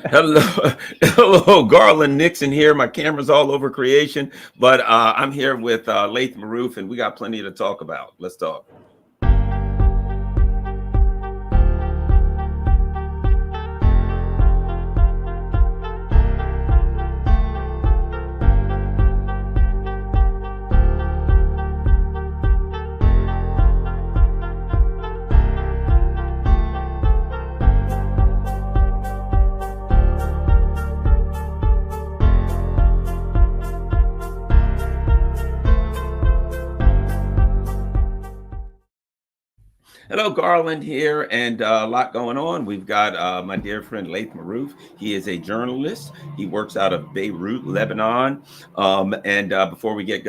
Hello, hello, Garland Nixon here. My camera's all over creation, but I'm here with Laith Marouf, and we got plenty to talk about. Let's talk. Hello, Garland here, and a lot going on. We've got my dear friend Laith Marouf. He is a journalist. He works out of Beirut, Lebanon. And before we get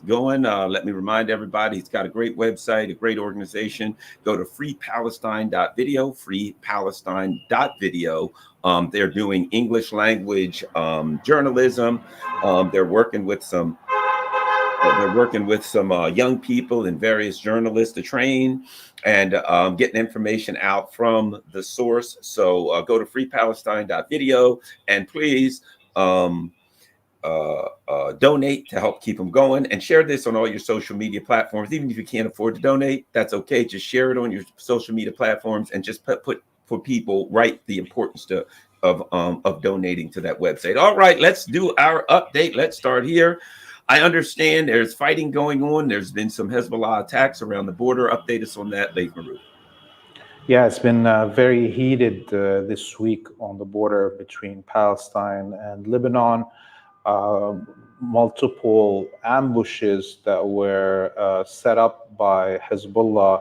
going, let me remind everybody he's got a great website, a great organization. Go to freepalestine.video, freepalestine.video. They're doing English language journalism. They're working with some young people and various journalists to train and getting information out from the source. So go to freepalestine.video and please donate to help keep them going, and share this on all your social media platforms. Even if you can't afford to donate, that's okay. Just share it on your social media platforms and just put for people, right, the importance of donating to that website. All right, let's do our update. Let's start here. I understand there's fighting going on. There's been some Hezbollah attacks around the border. Update us on that, Laith Marouf. Yeah, it's been very heated this week on the border between Palestine and Lebanon. Multiple ambushes that were set up by Hezbollah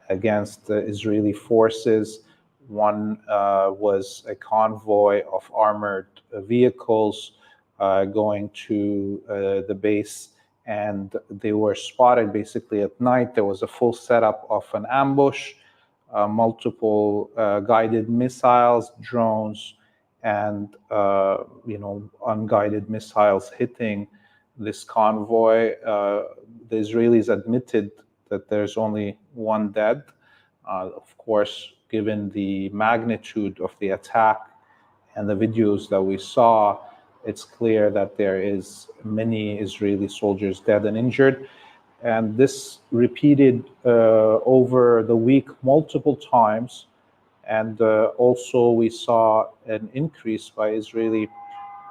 against the Israeli forces. One was a convoy of armored vehicles going to the base, and they were spotted basically at night. There was a full setup of an ambush, multiple guided missiles, drones, and unguided missiles hitting this convoy. The Israelis admitted that there's only one dead. Of course, given the magnitude of the attack and the videos that we saw, it's clear that there is many Israeli soldiers dead and injured. And this repeated over the week multiple times. And also we saw an increase by Israeli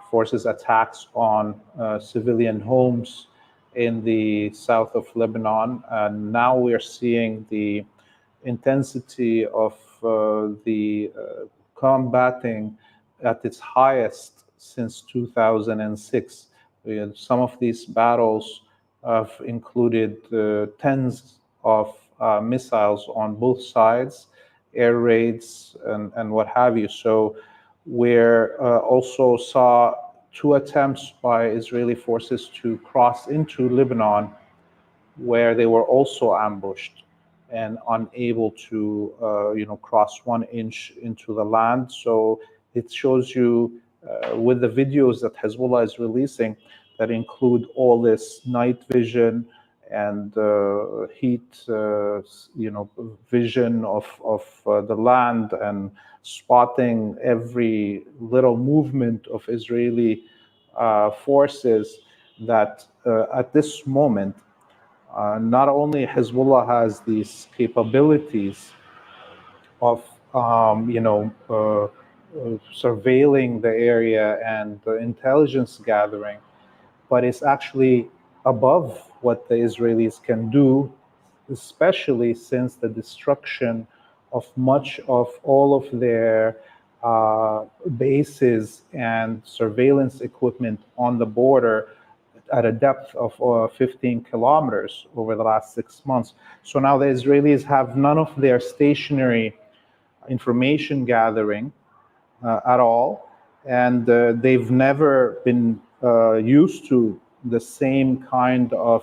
forces attacks on civilian homes in the south of Lebanon. And now we are seeing the intensity of the combating at its highest since 2006. Some of these battles have included tens of missiles on both sides, air raids, and what have you. So we also saw two attempts by Israeli forces to cross into Lebanon, where they were also ambushed and unable to cross 1 inch into the land. So it shows you with the videos that Hezbollah is releasing that include all this night vision and heat, vision of the land, and spotting every little movement of Israeli forces, that at this moment, not only Hezbollah has these capabilities of surveilling the area and intelligence gathering, but it's actually above what the Israelis can do, especially since the destruction of much of all of their bases and surveillance equipment on the border at a depth of 15 kilometers over the last 6 months. So now the Israelis have none of their stationary information gathering at all, and they've never been used to the same kind of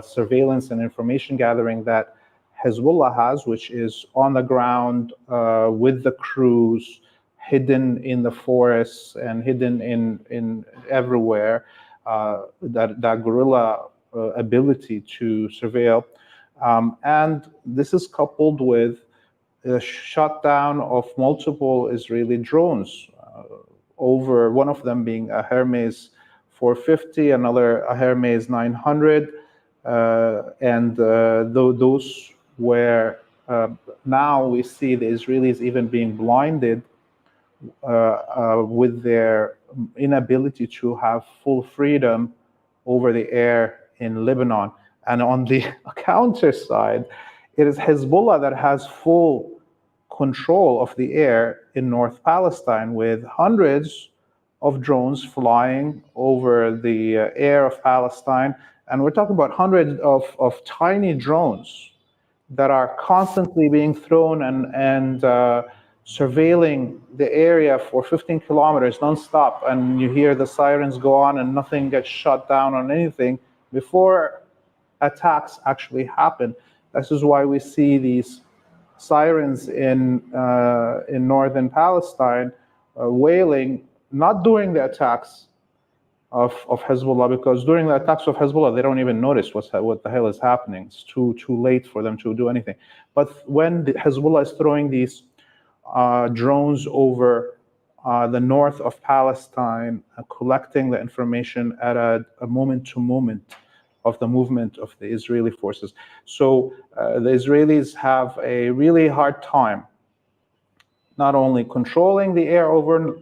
surveillance and information gathering that Hezbollah has, which is on the ground with the crews, hidden in the forests and hidden in everywhere. That guerrilla ability to surveil, and this is coupled with the shutdown of multiple Israeli drones. over, one of them being a Hermes 450, another a Hermes 900, and those were, now we see the Israelis even being blinded with their inability to have full freedom over the air in Lebanon. And on the counter side, it is Hezbollah that has full control of the air in North Palestine, with hundreds of drones flying over the air of Palestine. And we're talking about hundreds of tiny drones that are constantly being thrown and surveilling the area for 15 kilometers nonstop. And you hear the sirens go on and nothing gets shut down on anything before attacks actually happen. This is why we see these sirens in northern Palestine wailing, not during the attacks of Hezbollah, because during the attacks of Hezbollah, they don't even notice what the hell is happening. It's too late for them to do anything. But when Hezbollah is throwing these drones over the north of Palestine, collecting the information at a moment-to-moment of the movement of the Israeli forces. So the Israelis have a really hard time not only controlling the air over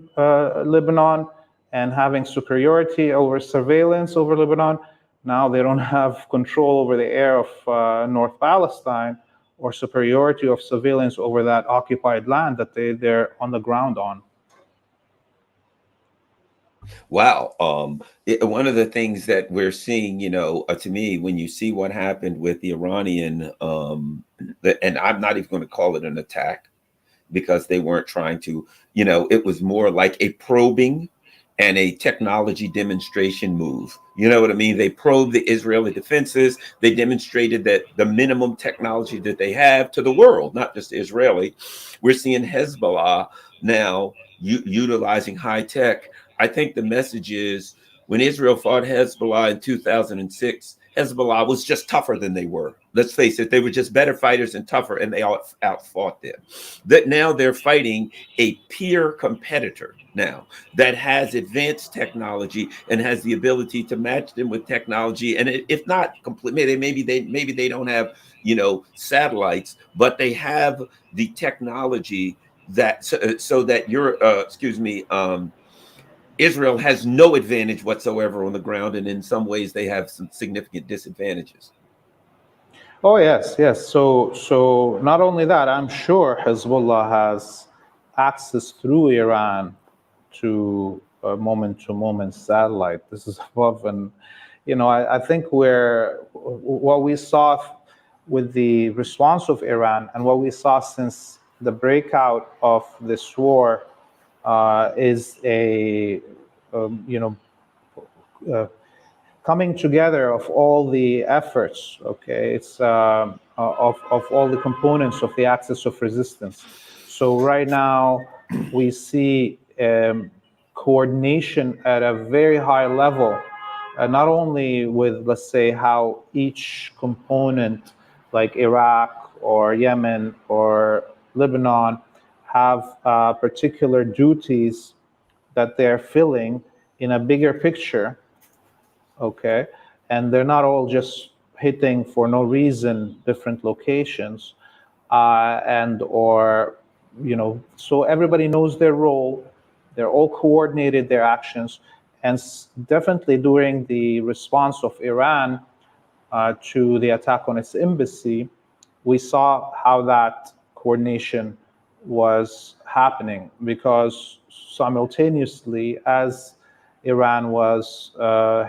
Lebanon and having superiority over surveillance over Lebanon. Now they don't have control over the air of North Palestine or superiority of surveillance over that occupied land that they're on the ground on. Wow. One of the things that we're seeing, to me, when you see what happened with the Iranian, and I'm not even going to call it an attack because they weren't trying to, it was more like a probing and a technology demonstration move. You know what I mean? They probed the Israeli defenses. They demonstrated that the minimum technology that they have to the world, not just Israeli. We're seeing Hezbollah now utilizing high tech. I think the message is, when Israel fought Hezbollah in 2006, Hezbollah was just tougher than they were. Let's face it, they were just better fighters and tougher, and they outfought them. That now they're fighting a peer competitor now that has advanced technology and has the ability to match them with technology. And if not completely, maybe they don't have satellites, but they have the technology that so that Israel has no advantage whatsoever on the ground, and in some ways they have some significant disadvantages. Oh yes. So not only that, I'm sure Hezbollah has access through Iran to moment-to-moment satellite. This is above, and I think what we saw with the response of Iran and what we saw since the breakout of this war is a coming together of all the efforts. Okay, it's of all the components of the axis of resistance. So right now we see coordination at a very high level, not only with, let's say, how each component like Iraq or Yemen or Lebanon have particular duties that they're filling in a bigger picture, okay? And they're not all just hitting for no reason different locations, so everybody knows their role. They're all coordinated, their actions, and definitely during the response of Iran to the attack on its embassy, we saw how that coordination was happening, because simultaneously as Iran was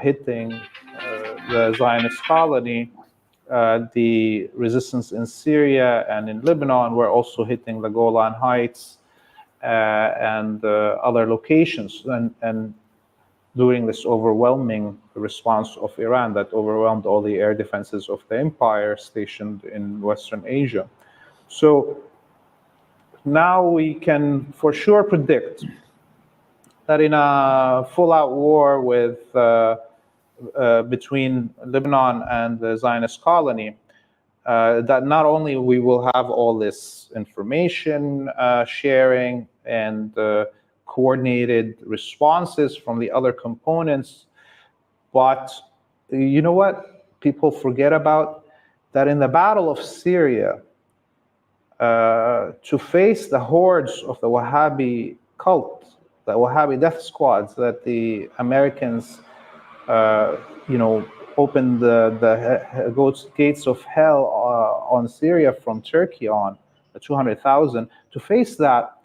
hitting the Zionist colony, the resistance in Syria and in Lebanon were also hitting the Golan Heights and other locations. And during this overwhelming response of Iran that overwhelmed all the air defenses of the empire stationed in Western Asia. So now we can for sure predict that in a full-out war with between Lebanon and the Zionist colony, that not only we will have all this information sharing and coordinated responses from the other components. But you know what people forget about? That in the Battle of Syria, to face the hordes of the Wahhabi cult, the Wahhabi death squads that the Americans, opened the gates of hell on Syria from Turkey on, the 200,000. To face that,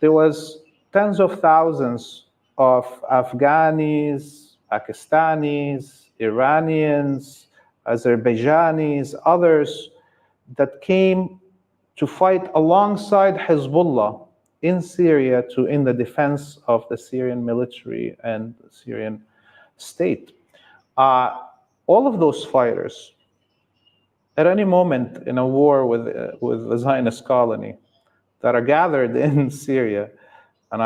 there was tens of thousands of Afghanis, Pakistanis, Iranians, Azerbaijanis, others that came to fight alongside Hezbollah in Syria in the defense of the Syrian military and the Syrian state. All of those fighters, at any moment in a war with the Zionist colony, that are gathered in Syria, and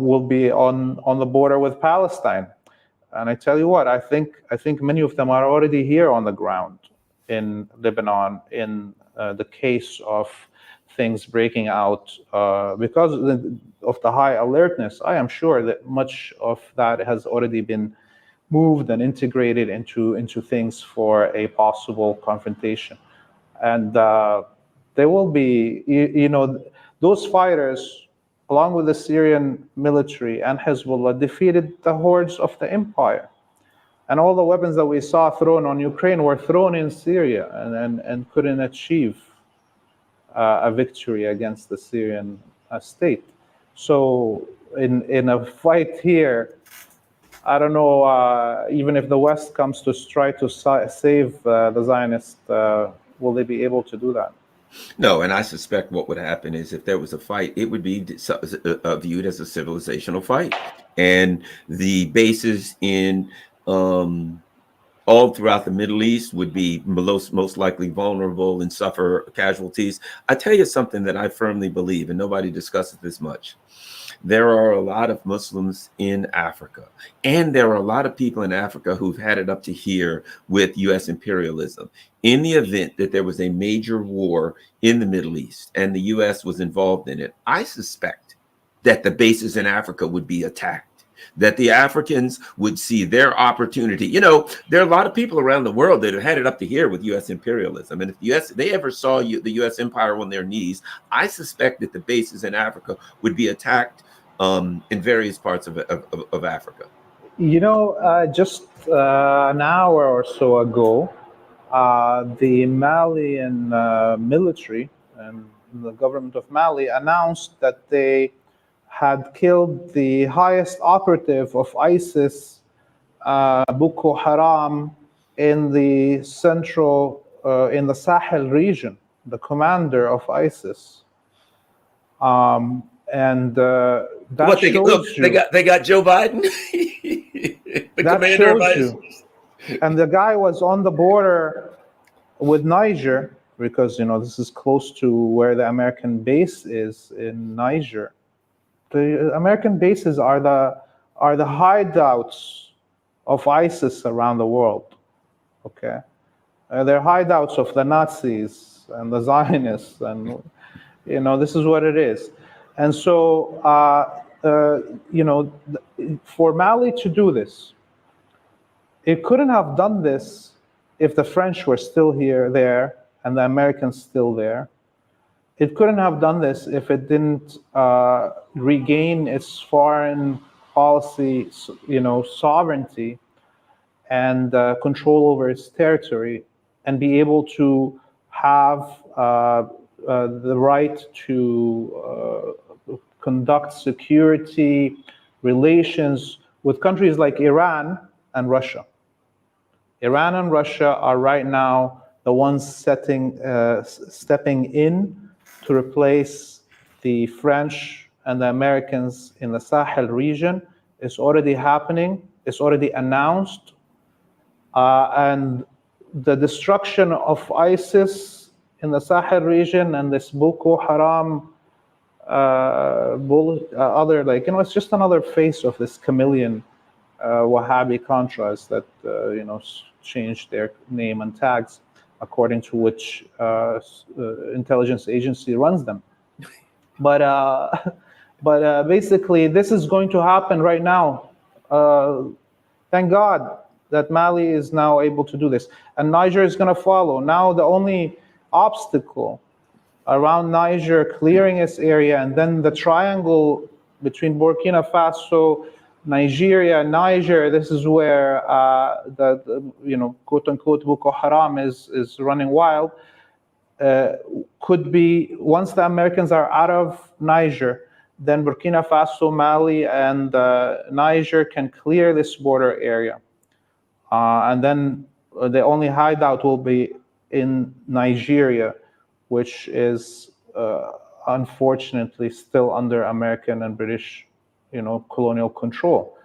will be on the border with Palestine. And I tell you what, I think many of them are already here on the ground in Lebanon in the case of things breaking out because of the high alertness. I am sure that much of that has already been moved and integrated into things for a possible confrontation. And there will be, those fighters, along with the Syrian military and Hezbollah, defeated the hordes of the empire. And all the weapons that we saw thrown on Ukraine were thrown in Syria and couldn't achieve a victory against the Syrian state. So in a fight here, I don't know, even if the West comes to try to save the Zionists, will they be able to do that? No, and I suspect what would happen is if there was a fight, it would be viewed as a civilizational fight. And the bases in all throughout the Middle East would be most likely vulnerable and suffer casualties. I tell you something that I firmly believe, and nobody discusses this much. There are a lot of Muslims in Africa, and there are a lot of people in Africa who've had it up to here with U.S. imperialism. In the event that there was a major war in the Middle East and the U.S. was involved in it, I suspect that the bases in Africa would be attacked, that the Africans would see their opportunity. You know, there are a lot of people around the world that have had it up to here with U.S. imperialism. And if they ever saw the U.S. empire on their knees, I suspect that the bases in Africa would be attacked in various parts of Africa. Just an hour or so ago, the Malian military and the government of Mali announced that they had killed the highest operative of ISIS, Boko Haram, in the in the Sahel region, the commander of ISIS. And that shows you. They got Joe Biden, the commander of ISIS. And the guy was on the border with Niger, because this is close to where the American base is in Niger. The American bases are the hideouts of ISIS around the world. Okay, they're hideouts of the Nazis and the Zionists, and this is what it is. And so, for Mali to do this, it couldn't have done this if the French were still there, and the Americans still there. It couldn't have done this if it didn't regain its foreign policy, sovereignty and control over its territory, and be able to have the right to conduct security relations with countries like Iran and Russia. Iran and Russia are right now the ones stepping in to replace the French and the Americans in the Sahel region. It's already happening. It's already announced. And the destruction of ISIS in the Sahel region and this Boko Haram, it's just another face of this chameleon Wahhabi Contras that changed their name and tags according to which intelligence agency runs them. But But basically, this is going to happen right now. Thank God that Mali is now able to do this. And Niger is going to follow. Now the only obstacle around Niger clearing its area, and then the triangle between Burkina Faso, Nigeria, and Niger, this is where the quote unquote Boko Haram is running wild. Could be, once the Americans are out of Niger, then Burkina Faso, Mali, and Niger can clear this border area. And then the only hideout will be in Nigeria, which is unfortunately still under American and British, colonial control.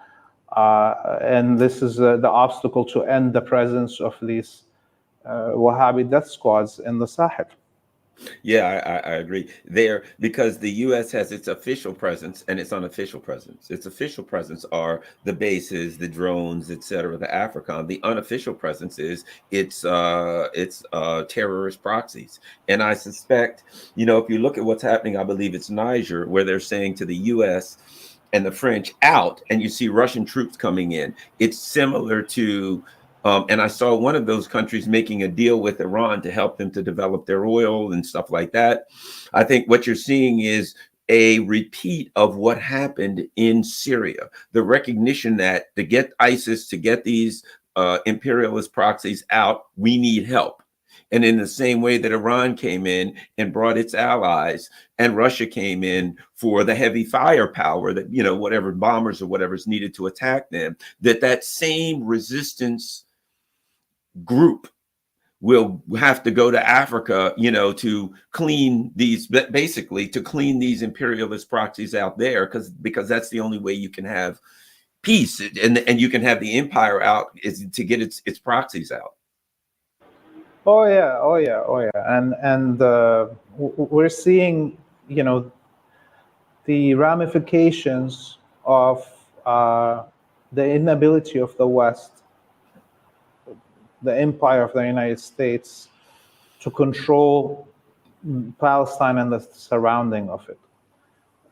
And this is the obstacle to end the presence of these Wahhabi death squads in the Sahel. Yeah, I agree there, because the U.S. has its official presence and its unofficial presence. Its official presence are the bases, the drones, etc., the AFRICOM. The unofficial presence is its terrorist proxies. And I suspect, if you look at what's happening, I believe it's Niger, where they're saying to the U.S. and the French out, and you see Russian troops coming in. It's similar to and I saw one of those countries making a deal with Iran to help them to develop their oil and stuff like that. I think what you're seeing is a repeat of what happened in Syria. The recognition that to get ISIS, to get these imperialist proxies out, we need help. And in the same way that Iran came in and brought its allies, and Russia came in for the heavy firepower that, whatever bombers or whatever's needed to attack them, that same resistance group will have to go to Africa, to clean these, basically to clean these imperialist proxies out there, because that's the only way you can have peace and you can have the empire out, is to get its proxies out. Oh yeah, and we're seeing, the ramifications of the inability of the West, the empire of the United States, to control Palestine and the surrounding of it.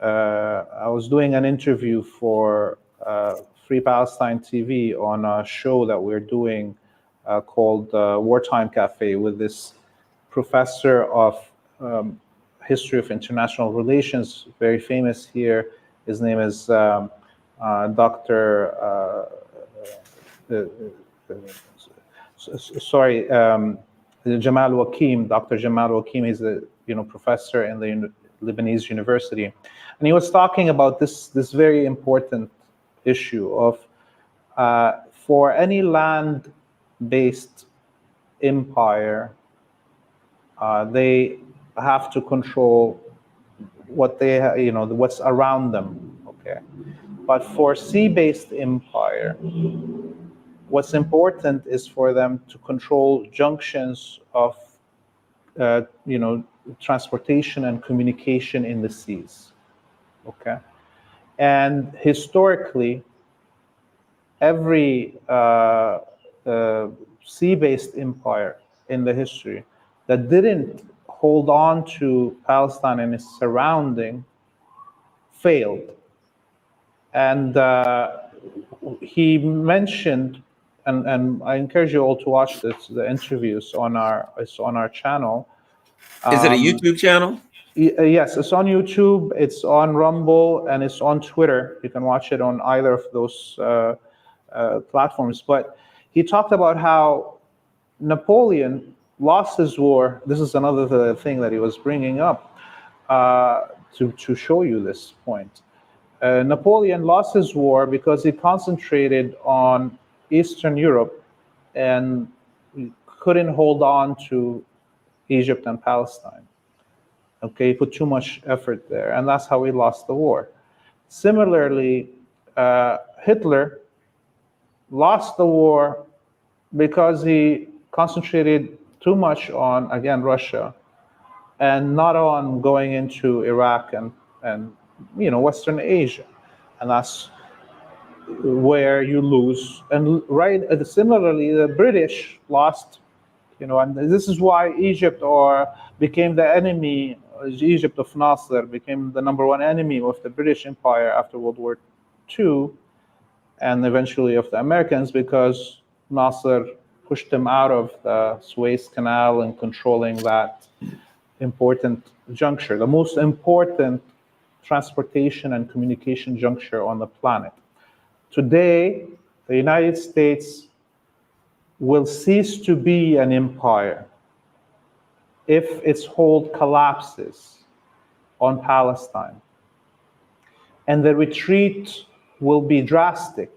I was doing an interview for Free Palestine TV on a show that we're doing called Wartime Cafe, with this professor of history of international relations, very famous here. His name is Dr. Jamal Wakim. Dr. Jamal Wakim is a professor in the Lebanese university, and he was talking about this very important issue of for any land-based empire, they have to control what they what's around them. Okay, but for sea-based empire, what's important is for them to control junctions of transportation and communication in the seas. Okay, and historically, every sea-based empire in the history that didn't hold on to Palestine and its surrounding failed. And he mentioned, and I encourage you all to watch the interviews on our channel. Is it a YouTube channel? Yes, it's on YouTube, it's on Rumble, and it's on Twitter. You can watch it on either of those platforms. But he talked about how Napoleon lost his war. This is another thing that he was bringing up to show you this point. Napoleon lost his war because he concentrated on Eastern Europe and couldn't hold on to Egypt and Palestine. Okay, he put too much effort there, and that's how he lost the war. Similarly, Hitler lost the war because he concentrated too much on, again, Russia, and not on going into Iraq and Western Asia, and that's where you lose. And similarly, the British lost, and this is why Egypt became the enemy, Egypt of Nasser became the #1 enemy of the British Empire after World War II, and eventually of the Americans, because Nasser pushed them out of the Suez Canal and controlling that important juncture, the most important transportation and communication juncture on the planet. Today, the United States will cease to be an empire if its hold collapses on Palestine. And the retreat will be drastic.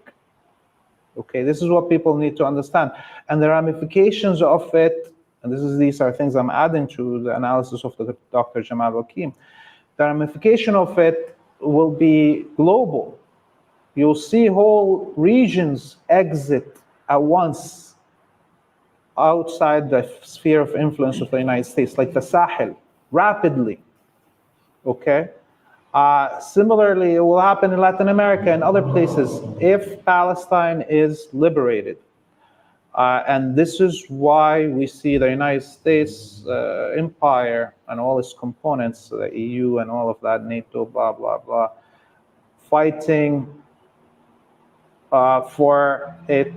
Okay, this is what people need to understand. And the ramifications of it, and these are things I'm adding to the analysis of the Dr. Jamal Hakim, the ramification of it will be global. You'll see whole regions exit at once outside the sphere of influence of the United States, like the Sahel, rapidly. Okay? Similarly, it will happen in Latin America and other places if Palestine is liberated. And this is why we see the United States empire and all its components, the EU and all of that, NATO, blah, blah, blah, fighting for it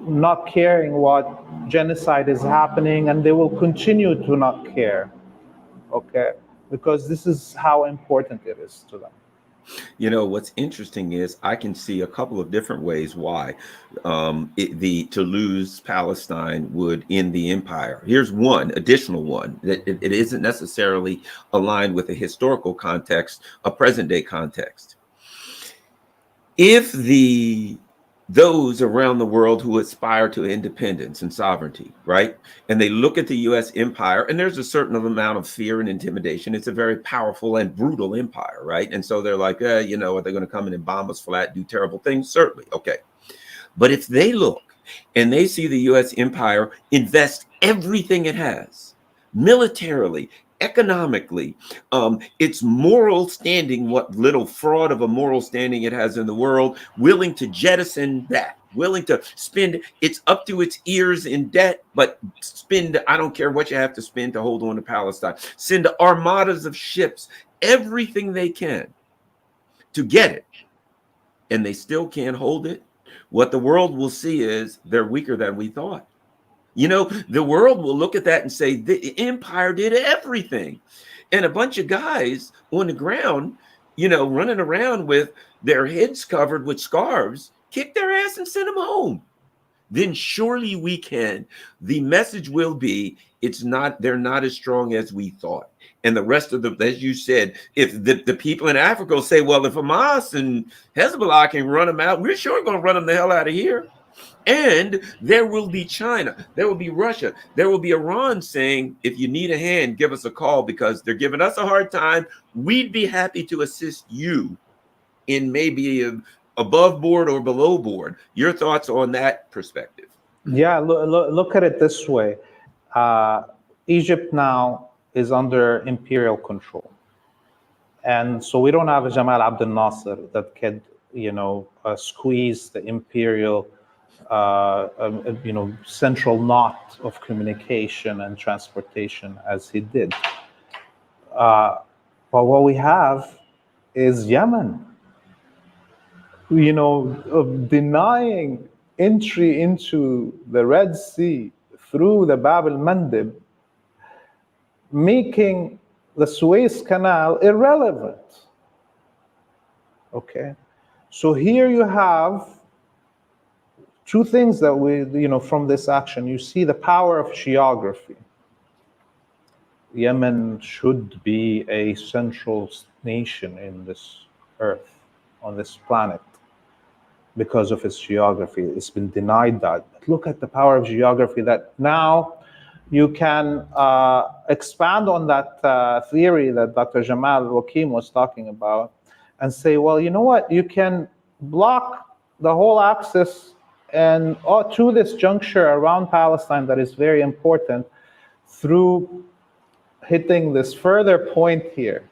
not caring what genocide is happening, and they will continue to not care, okay? Because this is how important it is to them. You know, what's interesting is I can see a couple of different ways why to lose Palestine would end the empire. Here's one additional one that it isn't necessarily aligned with a historical context, a present day context. If those around the world who aspire to independence and sovereignty, right? And they look at the US empire, and there's a certain amount of fear and intimidation. It's a very powerful and brutal empire, right? And so they're like, you know, are they going to come in and bomb us flat, do terrible things? Certainly. Okay. But if they look and they see the US empire invest everything it has, militarily, economically, its moral standing, what little fraud of a moral standing it has in the world, willing to jettison that, willing to spend, it's up to its ears in debt, but spend, I don't care what you have to spend to hold on to Palestine, send armadas of ships, everything they can to get it, and they still can't hold it. What the world will see is they're weaker than we thought. You know, the world will look at that and say the empire did everything. And a bunch of guys on the ground, you know, running around with their heads covered with scarves, kick their ass and send them home. Then surely we can. The message will be, they're not as strong as we thought. And the rest of the, as you said, if the people in Africa will say, well, if Hamas and Hezbollah can run them out, we're sure going to run them the hell out of here. And there will be China, there will be Russia, there will be Iran saying, if you need a hand, give us a call because they're giving us a hard time. We'd be happy to assist you in maybe above board or below board. Your thoughts on that perspective? Yeah, look at it this way. Egypt now is under imperial control. And so we don't have a Jamal Abdel Nasser that could, you know, squeeze the imperial central knot of communication and transportation as he did. But what we have is Yemen, you know, denying entry into the Red Sea through the Bab el-Mandeb, making the Suez Canal irrelevant. Okay, so here you have two things that we, you know, from this action, you see the power of geography. Yemen should be a central nation in this earth, on this planet, because of its geography. It's been denied that. But look at the power of geography that now you can expand on that theory that Dr. Jamal Hakim was talking about and say, well, you know what? You can block the whole axis and to this juncture around Palestine that is very important through hitting this further point here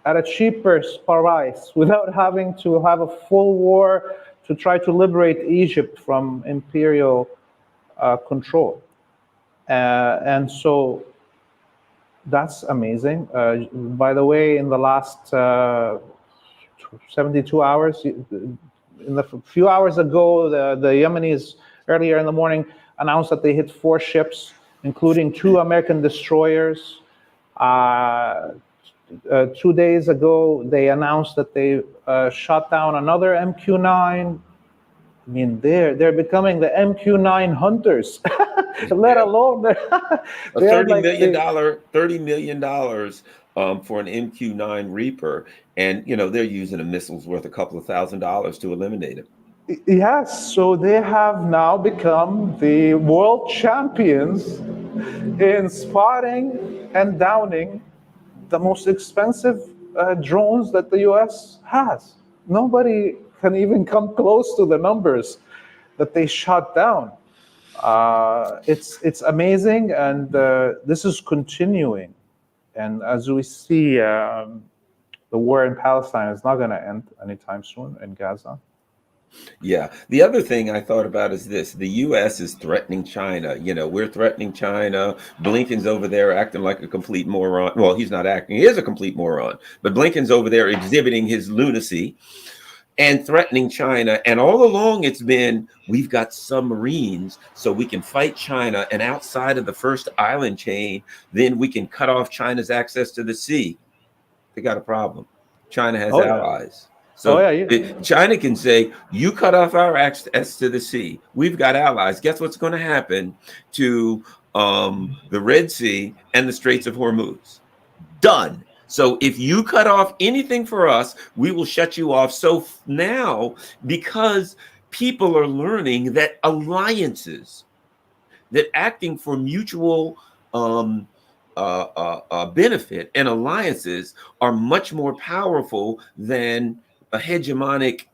at a cheaper price without having to have a full war to try to liberate Egypt from imperial control. And so That's amazing. By the way, in the last 72 hours, in the few hours ago, the Yemenis earlier in the morning announced that they hit 4 ships, including 2 American destroyers. Uh, 2 days ago, they announced that they shot down another MQ-9. I mean, they're becoming the MQ-9 hunters, let Yeah. alone A they're $30 like million, the $30 million for an MQ-9 Reaper. And, they're using a missile's worth a couple of $1,000s to eliminate it. yes. So they have now become the world champions in spotting and downing the most expensive drones that the U.S. has. Nobody can even come close to the numbers that they shot down. It's amazing, and this is continuing. And as we see, the war in Palestine is not going to end anytime soon in Gaza. Yeah. The other thing I thought about is this: the U.S. is threatening China. We're threatening China. Blinken's over there acting like a complete moron. Well, he's not acting, he is a complete moron. But Blinken's over there exhibiting his lunacy and threatening China. And all along it's been, we've got submarines so we can fight China. And outside of the first island chain, then we can cut off China's access to the sea. They got a problem. China has Oh yeah, allies. oh So yeah. China can say, you cut off our access to the sea. We've got allies. Guess what's going to happen to the Red Sea and the Straits of Hormuz? Done. So if you cut off anything for us, we will shut you off. So now, because people are learning that alliances, that acting for mutual benefit and alliances are much more powerful than a hegemonic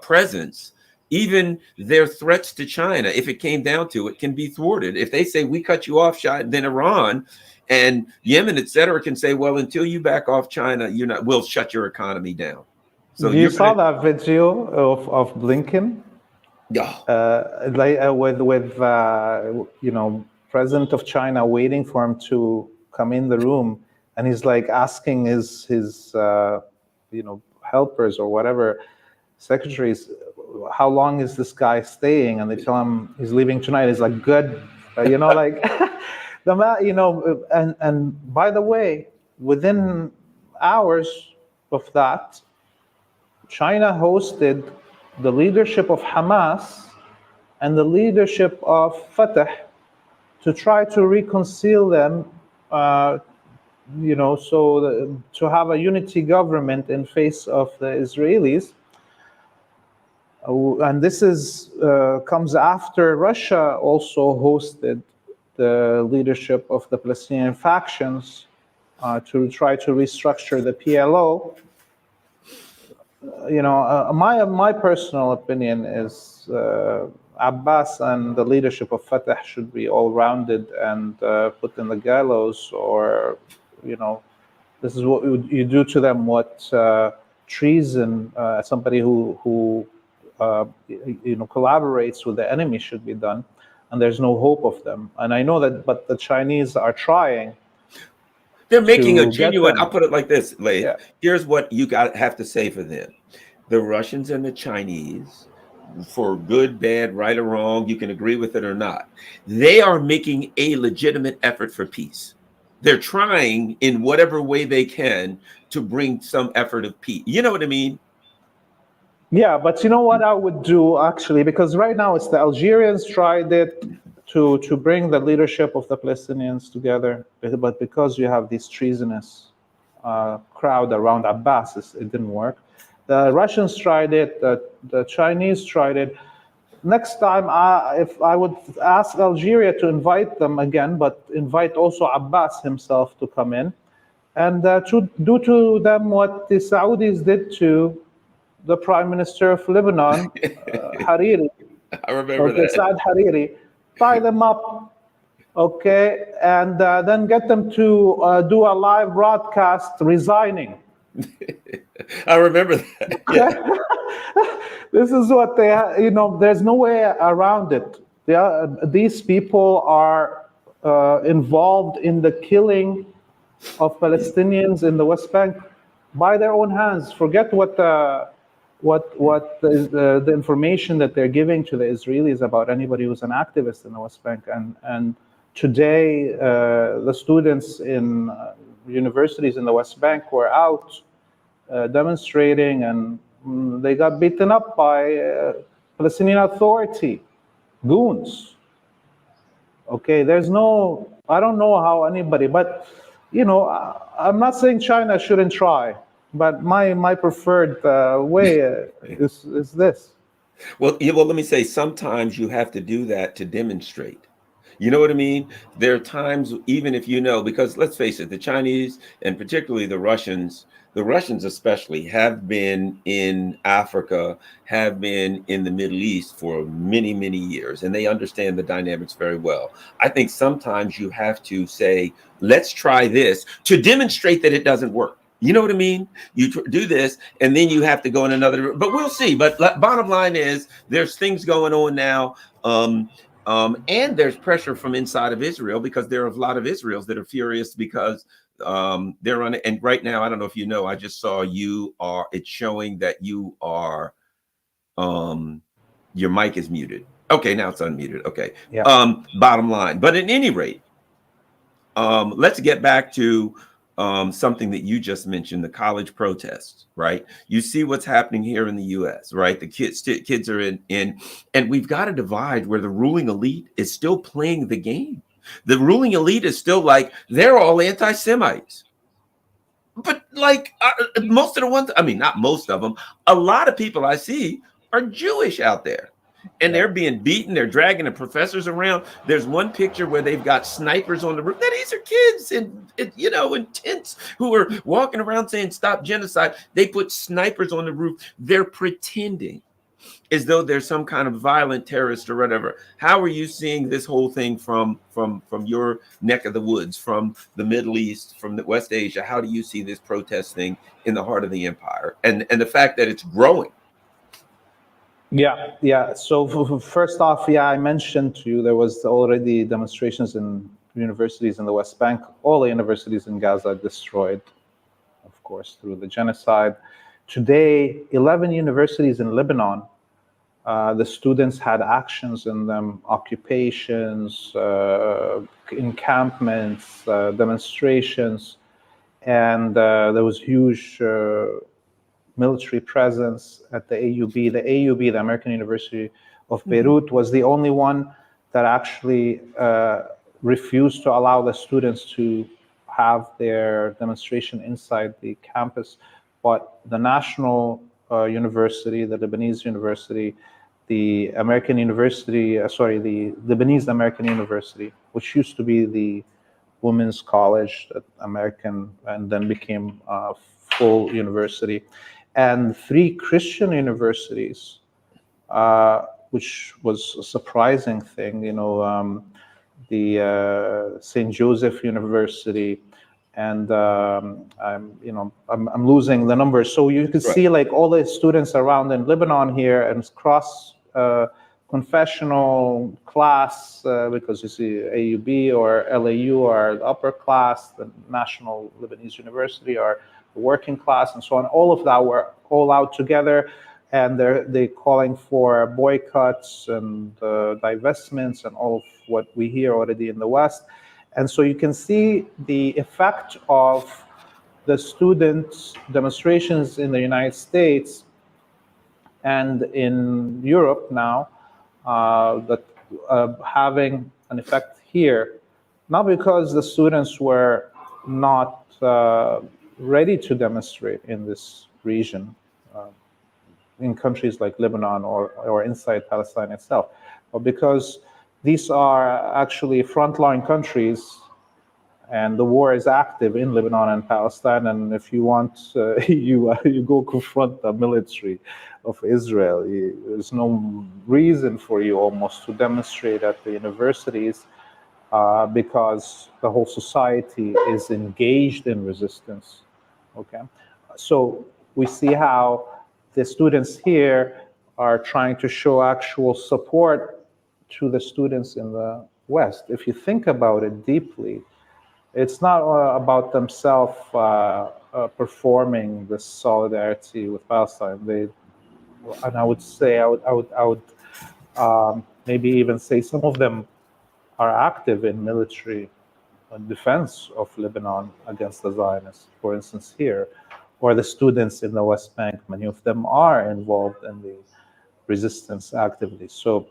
presence. Even their threats to China, if it came down to it, can be thwarted. If they say we cut you off, then Iran and Yemen, etc., can say, well, until you back off China, we'll shut your economy down. So You you're saw gonna, that video of Blinken with president of China waiting for him to come in the room, and he's like asking his helpers or whatever secretaries, how long is this guy staying? And they tell him he's leaving tonight. He's like, good, like and by the way, within hours of that, China hosted the leadership of Hamas and the leadership of Fatah to try to reconcile them, to have a unity government in face of the Israelis. And this comes after Russia also hosted the leadership of the Palestinian factions to try to restructure the PLO. My personal opinion is Abbas and the leadership of Fatah should be all rounded and put in the gallows, or this is what you do to them. What treason, somebody who collaborates with the enemy should be done, and there's no hope of them. And I know that, but the Chinese are trying. They're making a genuine, I'll put it like this, Laith. Yeah. Here's what you have to say for them. The Russians and the Chinese, for good, bad, right or wrong, you can agree with it or not, they are making a legitimate effort for peace. They're trying in whatever way they can to bring some effort of peace. You know what I mean? Yeah, but you know what I would do actually, because right now it's the Algerians tried it to bring the leadership of the Palestinians together, but because you have this treasonous crowd around Abbas, it didn't work. The Russians tried it, the Chinese tried it. Next time, if I would ask Algeria to invite them again, but invite also Abbas himself to come in, and to do to them what the Saudis did to the Prime Minister of Lebanon, Hariri. I remember that. Saad Hariri. Tie them up, okay, and then get them to do a live broadcast resigning. I remember that. Yeah. This is what they, there's no way around it. These people are involved in the killing of Palestinians in the West Bank by their own hands. Forget what the information that they're giving to the Israelis about anybody who's an activist in the West Bank. And today, the students in universities in the West Bank were out demonstrating, and they got beaten up by Palestinian Authority goons. Okay, I don't know how anybody, but I'm not saying China shouldn't try, but my preferred way is this. Well, yeah, well, let me say, sometimes you have to do that to demonstrate. You know what I mean? There are times, even if because let's face it, the Chinese and particularly the Russians especially, have been in Africa, have been in the Middle East for many, many years, and they understand the dynamics very well. I think sometimes you have to say, let's try this to demonstrate that it doesn't work. You know what I mean? You do this, and then you have to go in another. But we'll see. But bottom line is, there's things going on now, and there's pressure from inside of Israel, because there are a lot of Israelis that are furious because they're on it. And right now, I don't know if you know, I just saw it's showing that you are, your mic is muted. Okay, now it's unmuted. Okay. Yeah. Bottom line. But at any rate, let's get back to something that you just mentioned, the college protests, right? You see what's happening here in the US, right? The kids are in, and we've got a divide where the ruling elite is still playing the game. The ruling elite is still like, they're all anti-Semites. But like most of the ones, I mean, not most of them, a lot of people I see are Jewish out there. And they're being beaten. They're dragging the professors around. There's one picture where they've got snipers on the roof. These are kids in tents who are walking around saying, "Stop genocide." They put snipers on the roof. They're pretending as though there's some kind of violent terrorist or whatever. How are you seeing this whole thing from your neck of the woods, from the Middle East, from the West Asia? How do you see this protest thing in the heart of the empire, and the fact that it's growing? Yeah. So first off, I mentioned to you there was already demonstrations in universities in the West Bank. All the universities in Gaza destroyed, of course, through the genocide. Today, 11 universities in Lebanon, the students had actions in them, occupations, encampments, demonstrations, and there was huge military presence at the AUB. The AUB, the American University of Beirut, was the only one that actually refused to allow the students to have their demonstration inside the campus. But the national university, the Lebanese university, the American University, the Lebanese American University, which used to be the women's college, American, and then became a full university, and 3 Christian universities, which was a surprising thing. The St. Joseph University, and I'm losing the numbers. So you can see like all the students around in Lebanon here, and cross confessional class, because you see AUB or LAU are the upper class, the National Lebanese University are the working class, and so on. All of that were all out together, and they're calling for boycotts and divestments and all of what we hear already in the West. And so you can see the effect of the students' demonstrations in the United States and in Europe now, that having an effect here, not because the students were not ready to demonstrate in this region, in countries like Lebanon or inside Palestine itself, but because these are actually frontline countries, and the war is active in Lebanon and Palestine. And if you want, you go confront the military of Israel. There's no reason for you almost to demonstrate at the universities, because the whole society is engaged in resistance. Okay, so we see how the students here are trying to show actual support to the students in the West. If you think about it deeply, it's not about themselves performing this solidarity with Palestine. And I would say, I would maybe even say some of them are active in military defense of Lebanon against the Zionists, for instance, here, or the students in the West Bank. Many of them are involved in the resistance actively. So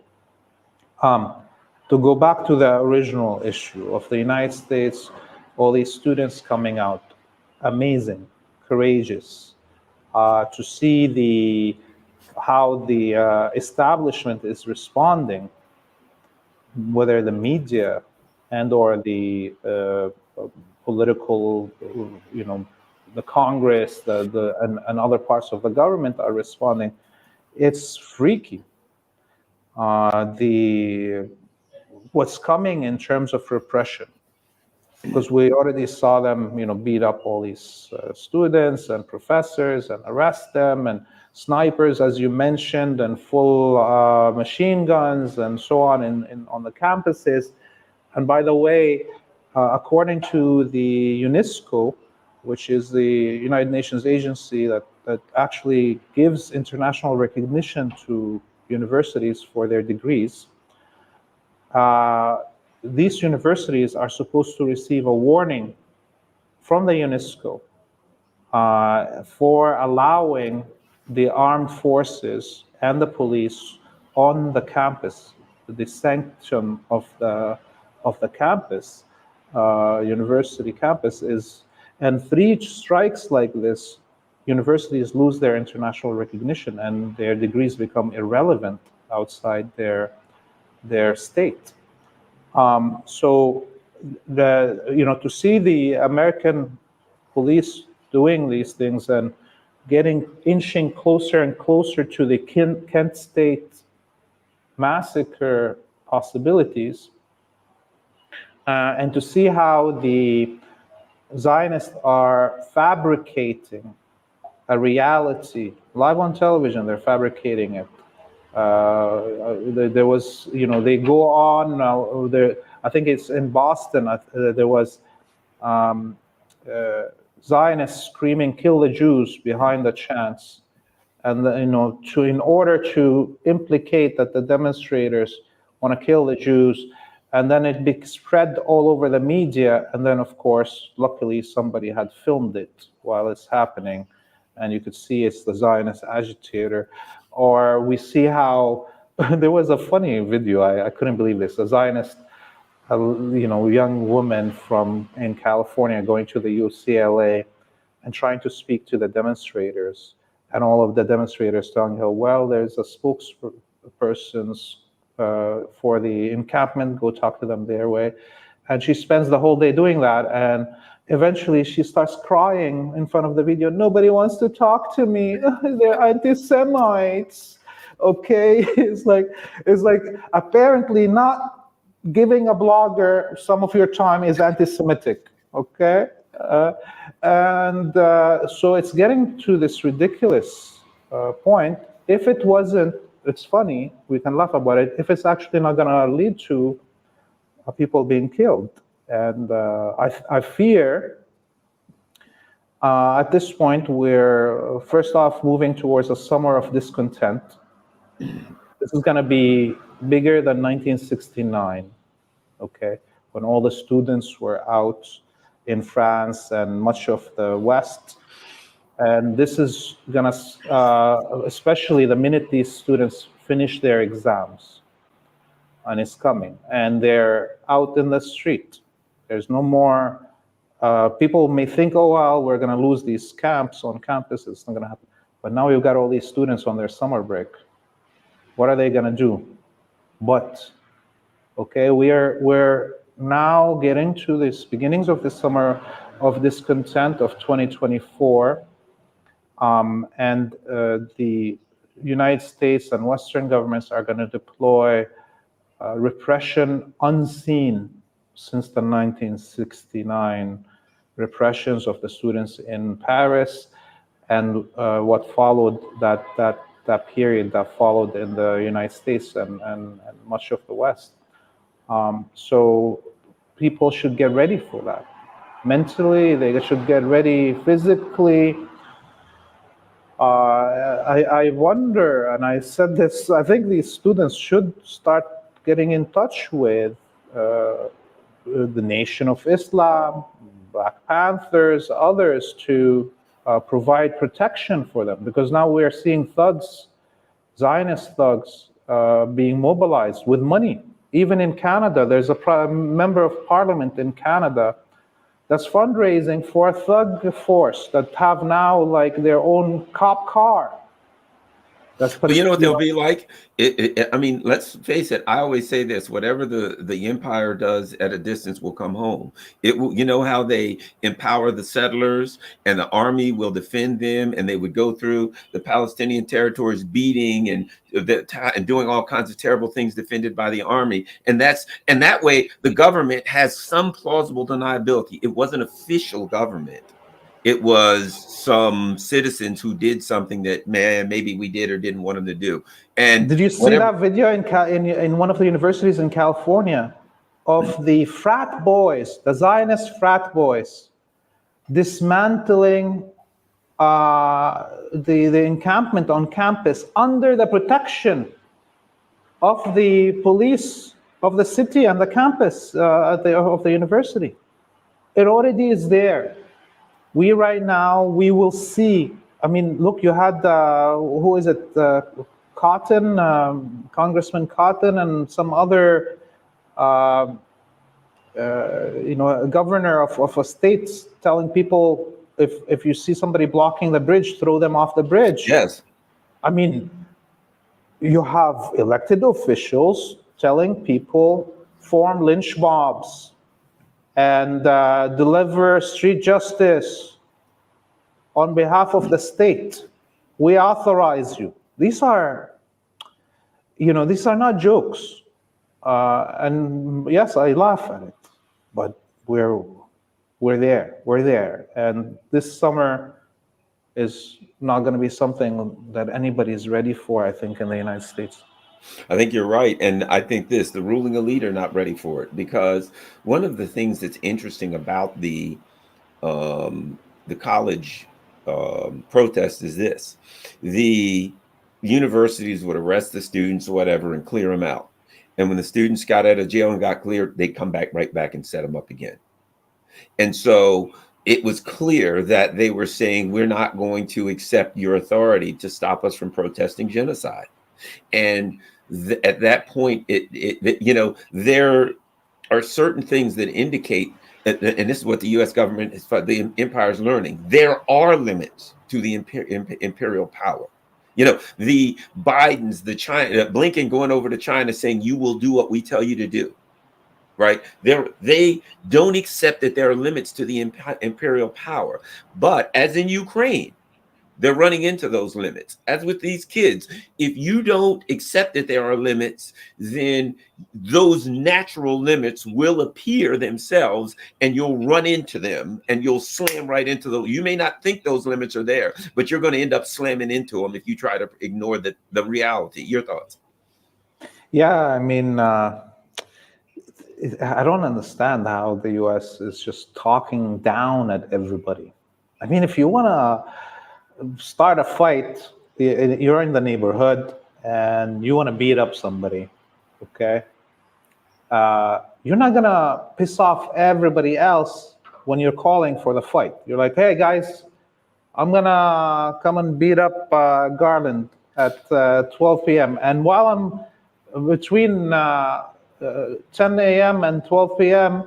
to go back to the original issue of the United States, all these students coming out, amazing, courageous, to see how the establishment is responding, whether the media and or the political, the Congress, and other parts of the government are responding. It's freaky. What's coming in terms of repression, because we already saw them, beat up all these students and professors and arrest them, and snipers, as you mentioned, and full machine guns and so on on the campuses. And by the way, according to the UNESCO, which is the United Nations agency that actually gives international recognition to universities for their degrees, these universities are supposed to receive a warning from the UNESCO for allowing the armed forces and the police on the campus, the sanctum of the campus, university campus is, and 3 strikes like this, universities lose their international recognition and their degrees become irrelevant outside their state. So to see the American police doing these things and inching closer and closer to the Kent State massacre possibilities, and to see how the Zionists are fabricating a reality live on television. They're fabricating it. There was, they go on. I think it's in Boston. There was Zionists screaming "Kill the Jews" behind the chants, and in order to implicate that the demonstrators want to kill the Jews, and then it be spread all over the media, and then of course, luckily somebody had filmed it while it's happening, and you could see it's the Zionist agitator. Or we see how there was a funny video. I couldn't believe this. A Zionist, young woman in California going to the UCLA and trying to speak to the demonstrators, and all of the demonstrators telling her, well, there's a spokespersons for the encampment, go talk to them their way. And she spends the whole day doing that, and eventually she starts crying in front of the video. Nobody wants to talk to me. They're anti-Semites. Okay, it's like apparently not giving a blogger some of your time is anti-Semitic. Okay, and so it's getting to this ridiculous point. If it wasn't, it's funny, we can laugh about it. If it's actually not going to lead to people being killed. And I fear at this point we're first off moving towards a summer of discontent. This is going to be bigger than 1969, okay, when all the students were out in France and much of the West. And this is going to, especially the minute these students finish their exams, and it's coming, and they're out in the street. There's no more, people may think, oh, well, we're going to lose these camps on campus. It's not going to happen. But now you've got all these students on their summer break. What are they going to do? But, okay, we're now getting to this beginnings of the summer of discontent of 2024. And the United States and Western governments are going to deploy repression unseen since the 1969 repressions of the students in Paris, and what followed that period that followed in the United States and much of the West. So people should get ready for that. Mentally, they should get ready physically. I wonder, and I said this, I think these students should start getting in touch with the Nation of Islam, Black Panthers, others to provide protection for them, because now we're seeing thugs, Zionist thugs, being mobilized with money. Even in Canada, there's a member of parliament in Canada that's fundraising for a thug force that have now like their own cop car. But you know what they'll be like? I mean, let's face it. I always say this: whatever the empire does at a distance will come home. It will. You know how they empower the settlers, and the army will defend them, and they would go through the Palestinian territories, beating and doing all kinds of terrible things, defended by the army. And that way, the government has some plausible deniability. It wasn't official government. It was some citizens who did something that, man, maybe we did or didn't want them to do. And did you see that video in one of the universities in California of the frat boys, the Zionist frat boys, dismantling the encampment on campus under the protection of the police of the city and the campus of the university? It already is there. We will see. I mean, look, you had, who is it, Cotton, Congressman Cotton, and some other, a governor of a state telling people, if you see somebody blocking the bridge, throw them off the bridge. Yes. I mean, you have elected officials telling people, form lynch mobs and deliver street justice on behalf of the state. We authorize you. These are not jokes. And yes, I laugh at it, but we're there. And this summer is not going to be something that anybody is ready for, I think, in the United States. I think you're right. And I think the ruling elite are not ready for it, because one of the things that's interesting about the college protest is this: the universities would arrest the students or whatever and clear them out. And when the students got out of jail and got cleared, they come right back and set them up again. And so it was clear that they were saying, we're not going to accept your authority to stop us from protesting genocide. And at that point, there are certain things that indicate, and this is what the U.S. government, the empire is learning, there are limits to the imperial power. The Bidens, Blinken going over to China saying, you will do what we tell you to do. Right? They don't accept that there are limits to the imperial power. But as in Ukraine, they're running into those limits. As with these kids, if you don't accept that there are limits, then those natural limits will appear themselves, and you'll run into them and you'll slam right into those. You may not think those limits are there, but you're going to end up slamming into them if you try to ignore the reality. Your thoughts? Yeah, I mean, I don't understand how the U.S. is just talking down at everybody. I mean, if you want to start a fight, you're in the neighborhood and you want to beat up somebody, okay? You're not going to piss off everybody else when you're calling for the fight. You're like, hey, guys, I'm going to come and beat up Garland at 12 p.m. And while I'm between 10 a.m. and 12 p.m.,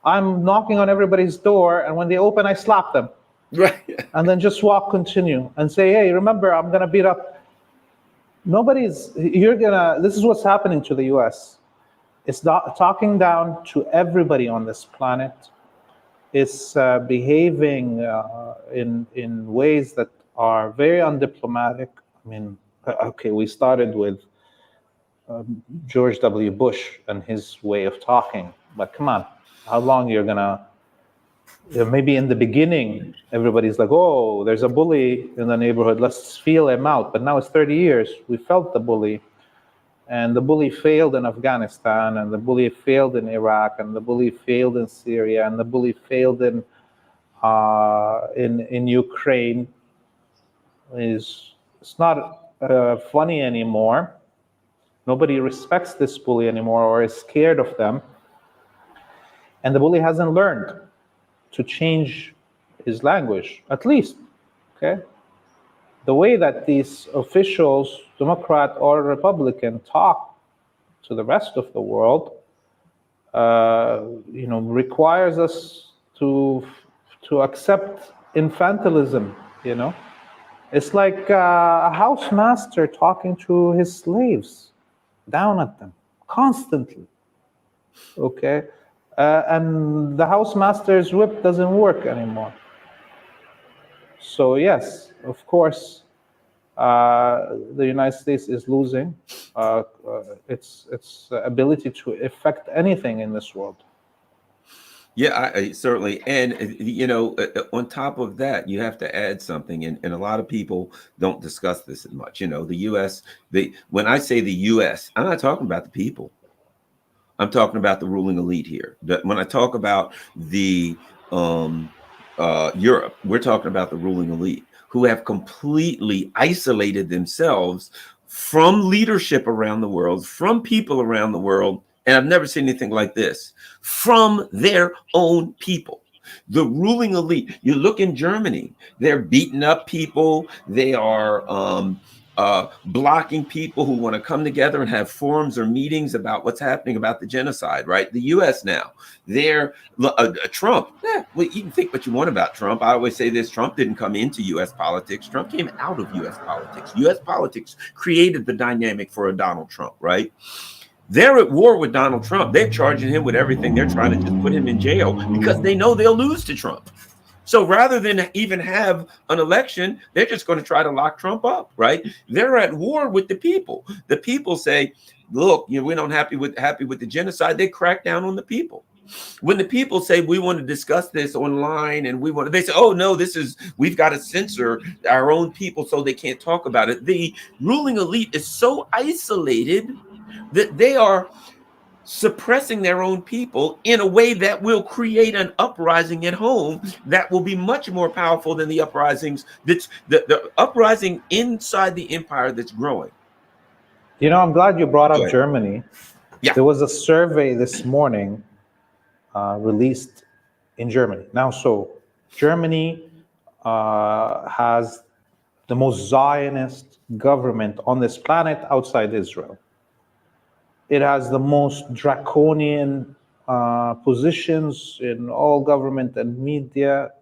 I'm knocking on everybody's door, and when they open, I slap them. Right. And then just continue and say, hey, remember, I'm going to beat up. This is what's happening to the U.S. It's talking down to everybody on this planet. It's behaving in ways that are very undiplomatic. I mean, okay, we started with George W. Bush and his way of talking, but come on, how long you're going to... Maybe in the beginning, everybody's like, oh, there's a bully in the neighborhood, let's feel him out. But now it's 30 years. We felt the bully. And the bully failed in Afghanistan, and the bully failed in Iraq, and the bully failed in Syria, and the bully failed in Ukraine. It's not funny anymore. Nobody respects this bully anymore or is scared of them. And the bully hasn't learned to change his language, at least, okay? The way that these officials, Democrat or Republican, talk to the rest of the world, requires us to accept infantilism. It's like a housemaster talking to his slaves, down at them constantly. Okay, and the housemaster's whip doesn't work anymore. So yes, of course, the United States is losing its ability to affect anything in this world. Yeah, I certainly. And, on top of that, you have to add something. And a lot of people don't discuss this as much. The U.S., when I say the U.S., I'm not talking about the people. I'm talking about the ruling elite here. When I talk about the Europe, we're talking about the ruling elite who have completely isolated themselves from leadership around the world, from people around the world. And I've never seen anything like this, from their own people. The ruling elite, you look in Germany, they're beating up people. They are blocking people who want to come together and have forums or meetings about what's happening about the genocide, right? The U.S. now, they're Trump. Yeah, well, you can think what you want about Trump. I always say this: Trump didn't come into U.S. politics. Trump came out of U.S. politics. U.S. politics created the dynamic for a Donald Trump, right? They're at war with Donald Trump. They're charging him with everything. They're trying to just put him in jail because they know they'll lose to Trump. So rather than even have an election, they're just going to try to lock Trump up, right? They're at war with the people. The people say, look, we don't happy with the genocide. They crack down on the people. When the people say we want to discuss this online and they say, oh no, we've got to censor our own people so they can't talk about it. The ruling elite is so isolated that they are suppressing their own people in a way that will create an uprising at home that will be much more powerful than the uprisings the uprising inside the empire that's growing. I'm glad you brought up Germany. Yeah. There was a survey this morning released in Germany. So Germany has the most Zionist government on this planet outside Israel. It has the most draconian positions in all government and media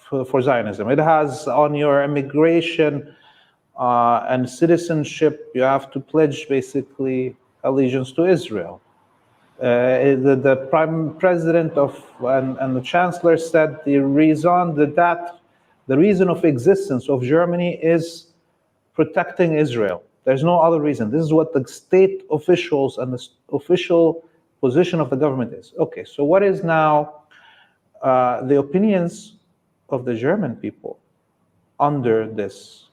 for Zionism. It has, on your immigration and citizenship, you have to pledge basically allegiance to Israel. The prime president and the chancellor said the reason of existence of Germany is protecting Israel. There's no other reason. This is what the state officials and the official position of the government is. Okay, so what is now the opinions of the German people under this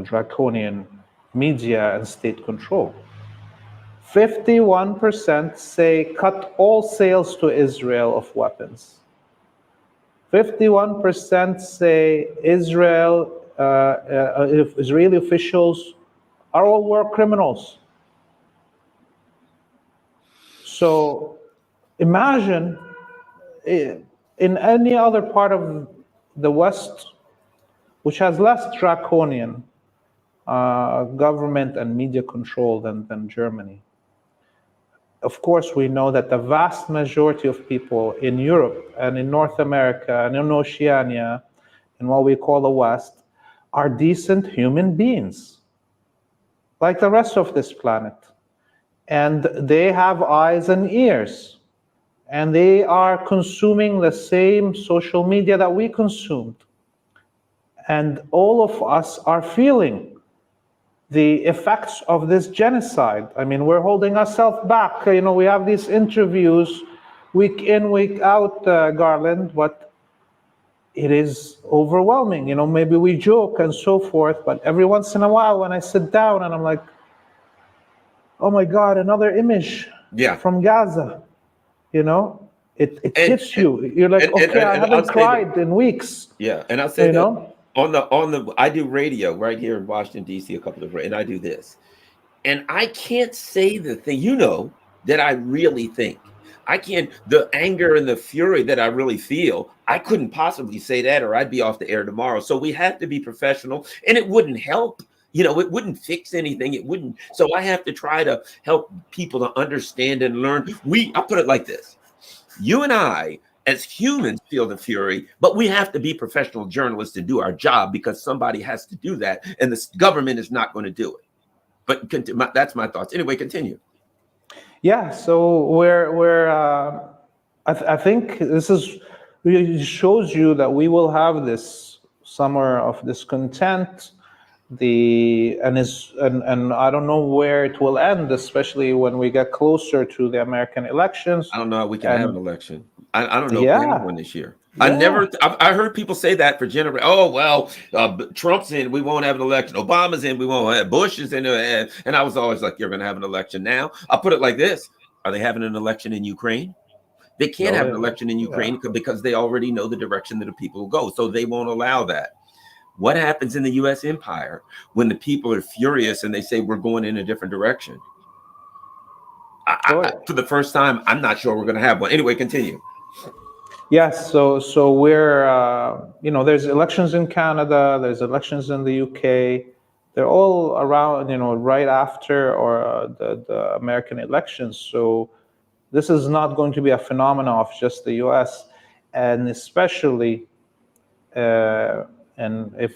draconian media and state control? 51% say cut all sales to Israel of weapons. 51% say Israeli officials are all war criminals. So imagine in any other part of the West, which has less draconian government and media control than Germany. Of course, we know that the vast majority of people in Europe and in North America and in Oceania, in what we call the West, are decent human beings, like the rest of this planet. And they have eyes and ears. And they are consuming the same social media that we consumed. And all of us are feeling the effects of this genocide. I mean, we're holding ourselves back. We have these interviews week in, week out, Garland, but it is overwhelming. Maybe we joke and so forth, but every once in a while when I sit down and I'm like, oh my God, another image Yeah. from Gaza. You know, it And hits you. You're like, okay, I and I'll haven't say that. cried in weeks. Yeah, and I'll say You that know, on the I do radio right here in Washington D.C. a couple of and I do this, and I can't say the thing that I really think. I can't the anger and the fury that I really feel. I couldn't possibly say that, or I'd be off the air tomorrow. So we have to be professional, and it wouldn't help. It wouldn't fix anything. It wouldn't. So I have to try to help people to understand and learn. I'll put it like this: you and I, as humans, feel the fury, but we have to be professional journalists to do our job because somebody has to do that, and the government is not going to do it. But that's my thoughts. Anyway, continue. yeah. So I think this is it shows you that we will have this summer of discontent. And I don't know where it will end, especially when we get closer to the American elections. I don't know how we can have an And election. I don't know if we're going to have yeah, one this year. yeah. I heard people say that for generations. Oh, well, Trump's in, we won't have an election. Obama's in, we won't have. Bush is in. And I was always like, you're going to have an election now. I'll put it like this. Are they having an election in Ukraine? They can't No, have an election in Ukraine because they already know the direction that the people will go. So they won't allow that. What happens in the U.S. empire when the people are furious and they say we're going in a different direction? For the first time, I'm not sure we're going to have one. Anyway, continue. Yes, so we're there's elections in Canada, there's elections in the UK. They're all around, right after or the American elections. So this is not going to be a phenomenon of just the US, and especially and if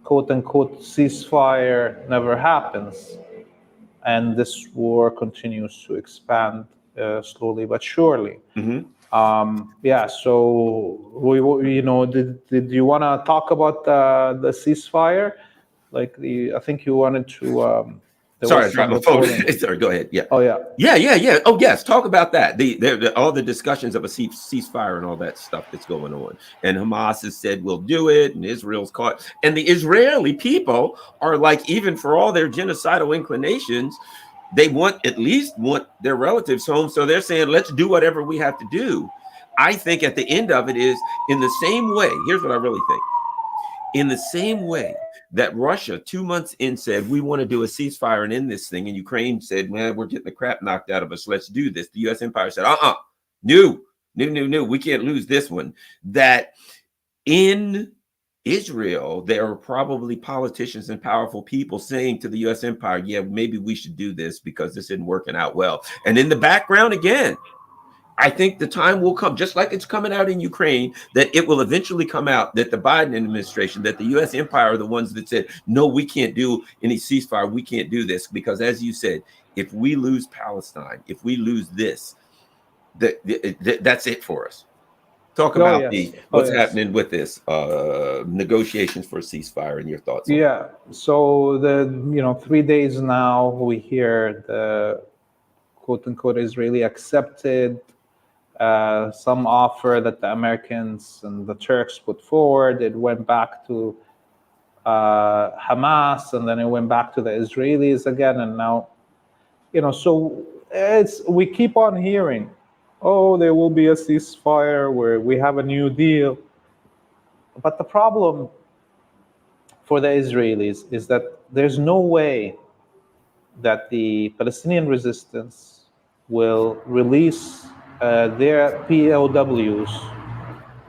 quote unquote ceasefire never happens, and this war continues to expand slowly but surely. Mm-hmm. Yeah. So did you want to talk about the ceasefire? I think you wanted to. There Sorry, I was dropped some my phone. reporting. Sorry, go ahead. Yeah. Oh yeah. Yeah. Oh yes, talk about that. All the discussions of a ceasefire and all that stuff that's going on. And Hamas has said we'll do it, and Israel's caught. And the Israeli people are like, even for all their genocidal inclinations, they at least want their relatives home. So they're saying, let's do whatever we have to do. I think at the end of it is in the same way. Here's what I really think. In the same way that Russia 2 months in said, we want to do a ceasefire and end this thing, and Ukraine said, man, we're getting the crap knocked out of us. Let's do this. The U.S. empire said, no, we can't lose this one. That in Israel, there are probably politicians and powerful people saying to the U.S. empire, yeah, maybe we should do this because this isn't working out well. And in the background, again, I think the time will come, just like it's coming out in Ukraine, that it will eventually come out that the Biden administration, that the U.S. empire are the ones that said, no, we can't do any ceasefire. We can't do this because, as you said, if we lose Palestine, if we lose this, that's it for us. Talk about what's happening with this negotiations for a ceasefire and your thoughts on it. So 3 days now we hear the quote unquote Israeli accepted some offer that the Americans and the Turks put forward. It went back to Hamas, and then it went back to the Israelis again, and now, so we keep on hearing, oh, there will be a ceasefire where we have a new deal. But the problem for the Israelis is that there's no way that the Palestinian resistance will release their POWs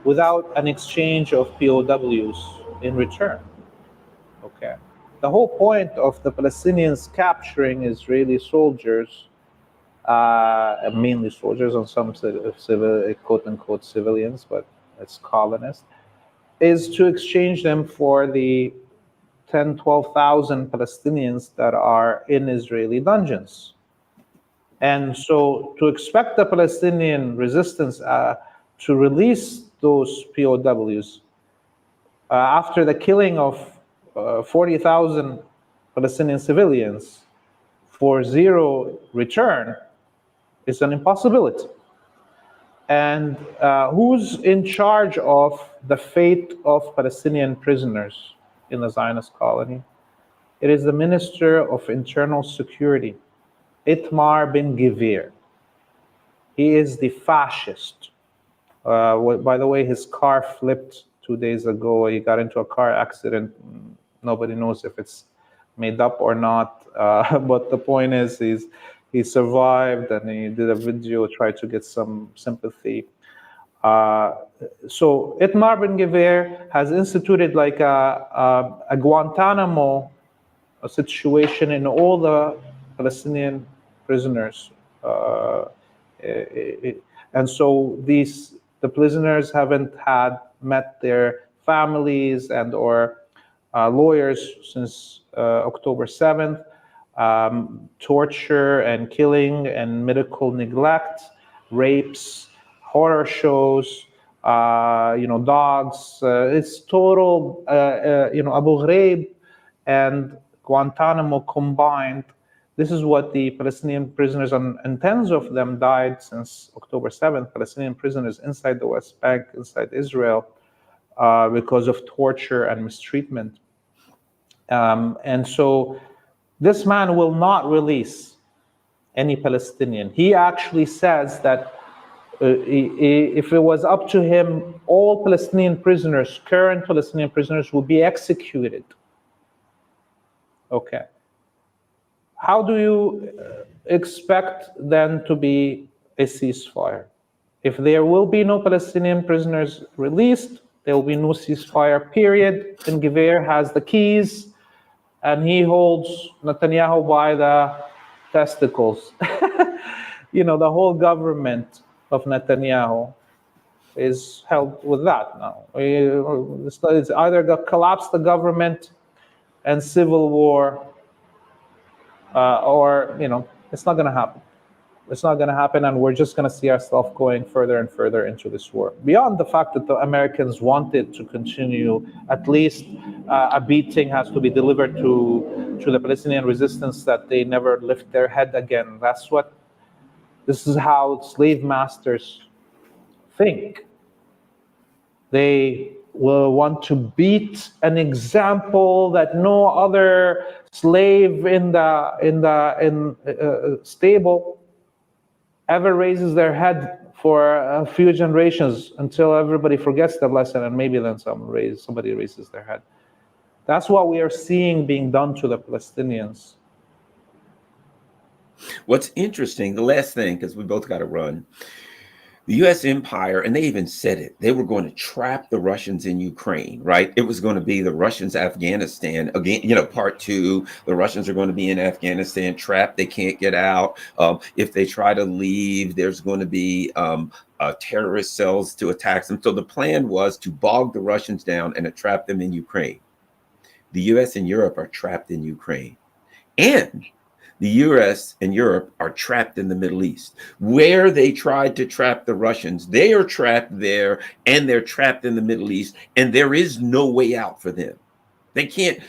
without an exchange of POWs in return. Okay. The whole point of the Palestinians capturing Israeli soldiers, mainly soldiers and some civil, quote unquote civilians, but it's colonists, is to exchange them for the 10, 12,000 Palestinians that are in Israeli dungeons. And so to expect the Palestinian resistance to release those POWs after the killing of 40,000 Palestinian civilians for zero return is an impossibility. And who's in charge of the fate of Palestinian prisoners in the Zionist colony? It is the Minister of Internal Security. Itmar bin Gvir. He is the fascist. By the way, his car flipped 2 days ago. He got into a car accident. Nobody knows if it's made up or not. But the point is, he survived, and he did a video, tried to get some sympathy. So Itmar bin Gvir has instituted like a Guantanamo situation in all the Palestinian prisoners. And so the prisoners haven't met their families and or lawyers since October 7th. Torture and killing and medical neglect, rapes, horror shows, dogs. It's total, Abu Ghraib and Guantanamo combined. This is what the Palestinian prisoners, and tens of them died since October 7th, Palestinian prisoners inside the West Bank, inside Israel, because of torture and mistreatment. And so this man will not release any Palestinian. He actually says that if it was up to him, all Palestinian prisoners, current Palestinian prisoners, will be executed. Okay. How do you expect then to be a ceasefire? If there will be no Palestinian prisoners released, there will be no ceasefire, period. And Gvir has the keys, and he holds Netanyahu by the testicles. The whole government of Netanyahu is held with that now. It's either collapse the government and civil war, or it's not going to happen. It's not going to happen, and we're just going to see ourselves going further and further into this war. Beyond the fact that the Americans wanted to continue, at least a beating has to be delivered to the Palestinian resistance, that they never lift their head again. This is how slave masters think. They will want to beat an example that no other slave in stable ever raises their head for a few generations, until everybody forgets the lesson, and maybe then somebody raises their head. That's what we are seeing being done to the Palestinians. What's interesting, the last thing, because we both got to run, the U.S. empire, and they even said it, they were going to trap the Russians in Ukraine, right? It was going to be the Russians, Afghanistan, again, part two. The Russians are going to be in Afghanistan, trapped. They can't get out. If they try to leave, there's going to be terrorist cells to attack them. So the plan was to bog the Russians down and to trap them in Ukraine. The U.S. and Europe are trapped in Ukraine. And the US and Europe are trapped in the Middle East, where they tried to trap the Russians. They are trapped there, and they're trapped in the Middle East, and there is no way out for them. They can't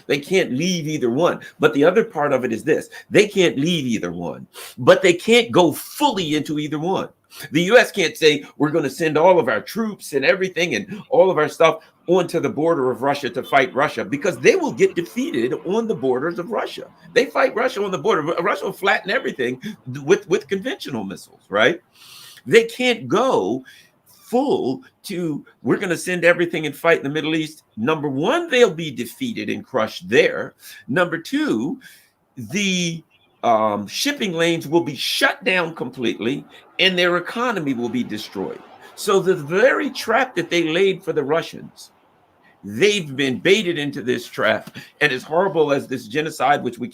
leave either one. But the other part of it is this: they can't leave either one, but they can't go fully into either one. The US can't say, we're going to send all of our troops and everything and all of our stuff onto the border of Russia to fight Russia, because they will get defeated on the borders of Russia. They fight Russia on the border. Russia will flatten everything with conventional missiles, right? They can't go full to, we're going to send everything and fight in the Middle East. Number one, they'll be defeated and crushed there. Number two, the shipping lanes will be shut down completely, and their economy will be destroyed. So the very trap that they laid for the Russians, they've been baited into this trap. And as horrible as this genocide, which we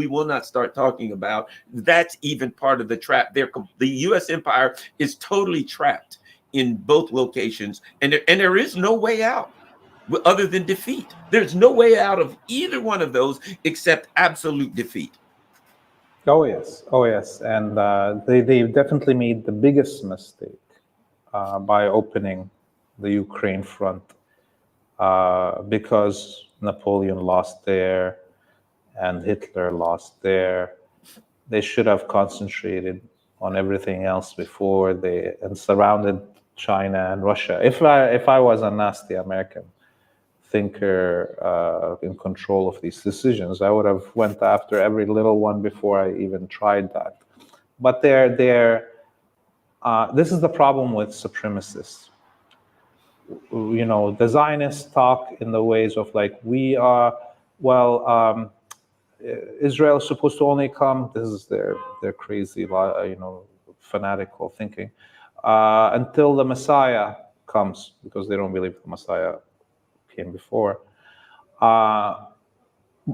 will not start talking about, that's even part of the trap. The U.S. empire is totally trapped in both locations, and there is no way out other than defeat. There's no way out of either one of those except absolute defeat. Oh yes, and they definitely made the biggest mistake by opening the Ukraine front, because Napoleon lost there and Hitler lost there. They should have concentrated on everything else before and surrounded China and Russia. If I was a nasty American thinker in control of these decisions. I would have went after every little one before I even tried that. But this is the problem with supremacists. The Zionists talk in the ways of like, we are, Israel is supposed to only come. This is their crazy, fanatical thinking, until the Messiah comes, because they don't believe the Messiah came before.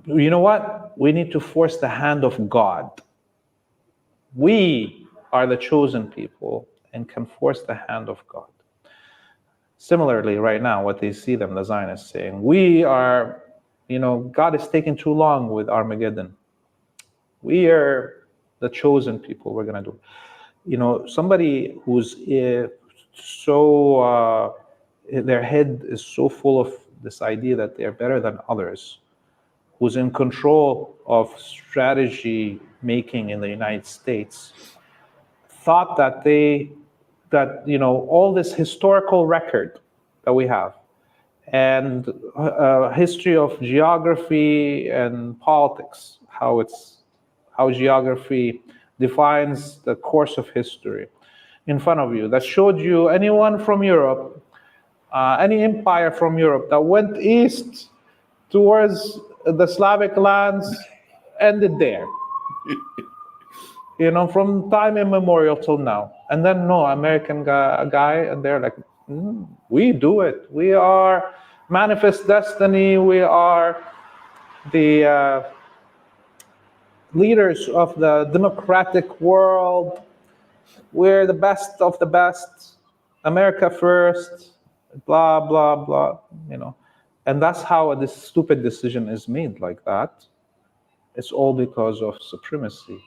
You know what? We need to force the hand of God. We are the chosen people and can force the hand of God. Similarly, right now, what they see them, the Zionists saying, we are, God is taking too long with Armageddon. We are the chosen people. We're going to do. Somebody who's their head is so full of this idea that they're better than others, who's in control of strategy making in the United States, thought that all this historical record that we have and history of geography and politics, how geography defines the course of history in front of you, that showed you anyone from Europe, any empire from Europe that went east towards the Slavic lands ended there. From time immemorial till now. And then American guy, and they're like, we do it. We are manifest destiny. We are the leaders of the democratic world. We're the best of the best. America first. Blah blah blah. And that's how this stupid decision is made like that. It's all because of supremacy.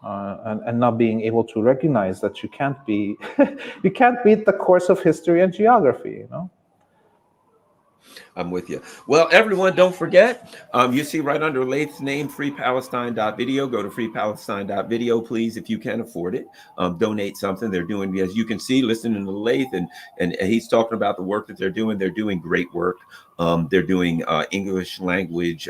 And not being able to recognize that you can't beat the course of history and geography. I'm with you. Well, everyone, don't forget, you see right under Laith's name, freepalestine.video. Go to freepalestine.video, please, if you can afford it. Donate something. They're doing, as you can see, listening to Laith, and he's talking about the work that they're doing. They're doing great work. They're doing English language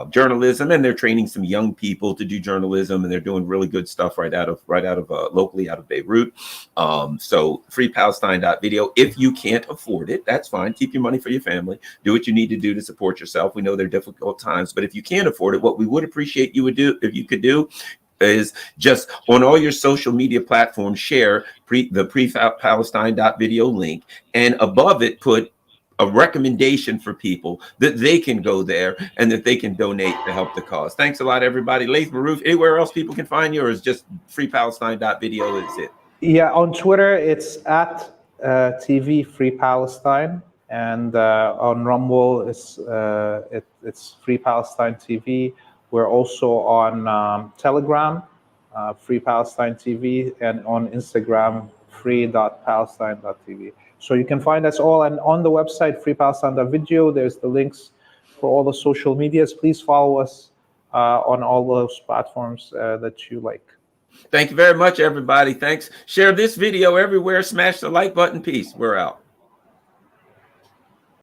journalism, and they're training some young people to do journalism, and they're doing really good stuff right out of locally out of Beirut. So freepalestine.video. If you can't afford it, that's fine. Keep your money for your family. Do what you need to do to support yourself. We know they're difficult times, but if you can't afford it, what we would appreciate you would do, if you could do, is just on all your social media platforms, share the freepalestine.video link, and above it put a recommendation for people that they can go there and that they can donate to help the cause. Thanks a lot, everybody. Laith Marouf, anywhere else people can find you, or is just freepalestine.video is it? Yeah, on Twitter, it's at TV Free Palestine, and on Rumble, it's Free Palestine TV. We're also on Telegram, Free Palestine TV, and on Instagram, free.palestine.tv. So you can find us all, and on the website, freepalestine.video, there's the links for all the social medias. Please follow us on all those platforms that you like. Thank you very much, everybody. Thanks. Share this video everywhere. Smash the like button. Peace. We're out.